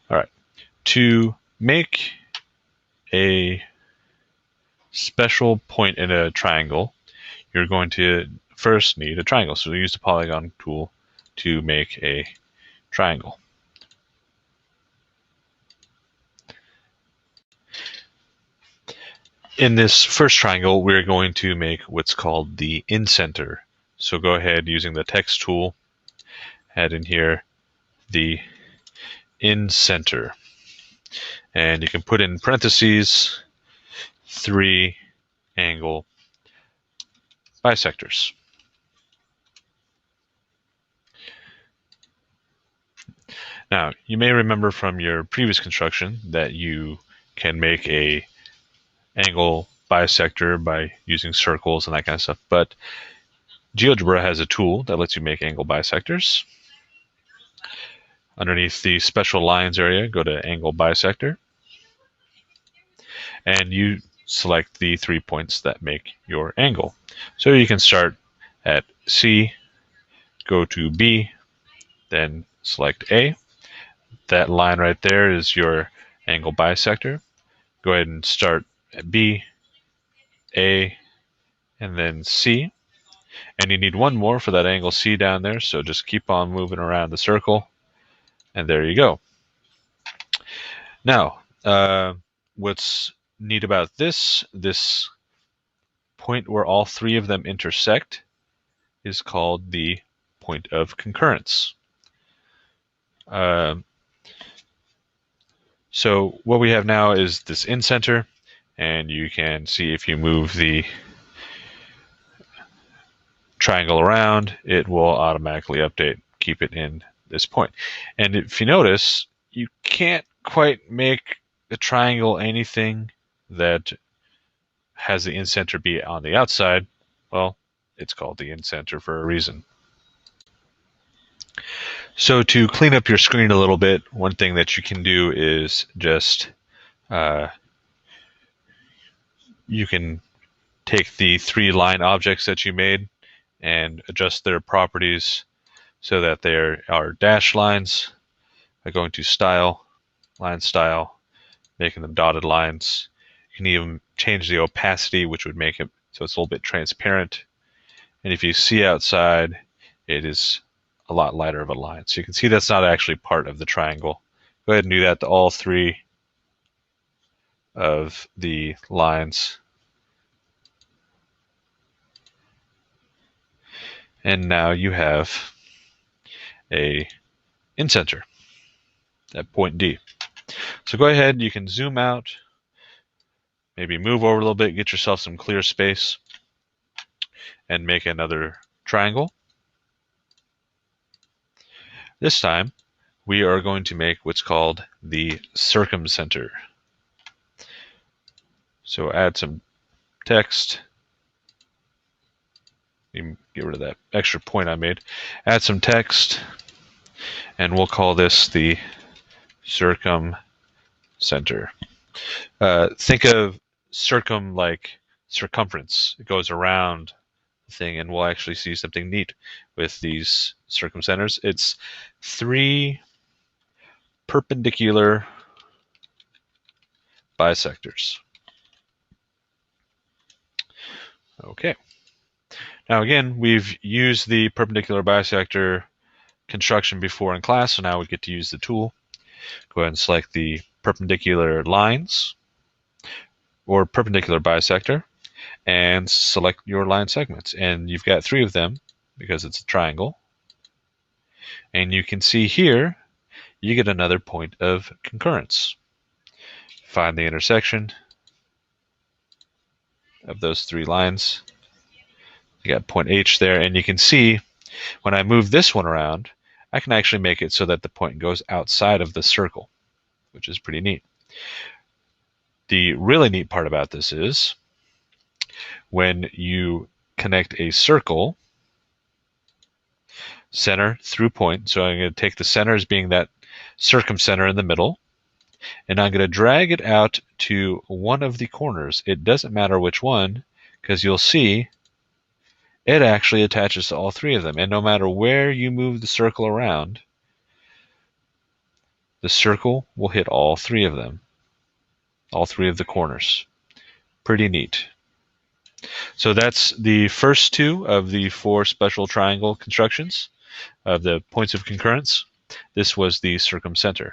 All right. To make a special point in a triangle, you're going to first need a triangle. So use the polygon tool to make a triangle. In this first triangle, we're going to make what's called the incenter. So go ahead using the text tool, add in here the incenter. And you can put in parentheses 3 angle bisectors. Now, you may remember from your previous construction that you can make a angle bisector by using circles and that kind of stuff, but GeoGebra has a tool that lets you make angle bisectors. Underneath the special lines area, go to angle bisector, and you select the 3 points that make your angle. So you can start at C, go to B, then select A. That line right there is your angle bisector. Go ahead and start at B, A, and then C. And you need one more for that angle C down there, so just keep on moving around the circle, and there you go. Now, what's neat about this point where all 3 of them intersect is called the point of concurrence. So what we have now is this incenter, and you can see if you move the triangle around, it will automatically update, keep it in this point. And if you notice, you can't quite make the triangle anything that has the incenter be on the outside. Well, it's called the incenter for a reason. So to clean up your screen a little bit, one thing that you can do is just you can take the 3 line objects that you made and adjust their properties so that there are dashed lines by going to Style, Line Style, making them dotted lines. You can even change the opacity, which would make it so it's a little bit transparent. And if you see outside, it is a lot lighter of a line. So you can see that's not actually part of the triangle. Go ahead and do that to all 3 of the lines. And now you have a incenter at point D. So go ahead, you can zoom out, maybe move over a little bit, get yourself some clear space, and make another triangle. This time, we are going to make what's called the circumcenter. So add some text. Get rid of that extra point I made. Add some text, and we'll call this the circumcenter. Think of circum like circumference. It goes around the thing, and we'll actually see something neat with these circumcenters. It's 3 perpendicular bisectors. Okay. Now again, we've used the perpendicular bisector construction before in class, so now we get to use the tool. Go ahead and select the perpendicular lines or perpendicular bisector and select your line segments. And you've got 3 of them because it's a triangle. And you can see here, you get another point of concurrence. Find the intersection of those 3 lines. You got point H there, and you can see when I move this one around, I can actually make it so that the point goes outside of the circle, which is pretty neat. The really neat part about this is when you connect a circle, center through point, so I'm going to take the center as being that circumcenter in the middle, and I'm going to drag it out to one of the corners. It doesn't matter which one, because you'll see it actually attaches to all 3 of them. And no matter where you move the circle around, the circle will hit all three of them, all three of the corners. Pretty neat. So that's the first two of the 4 special triangle constructions of the points of concurrence. This was the circumcenter.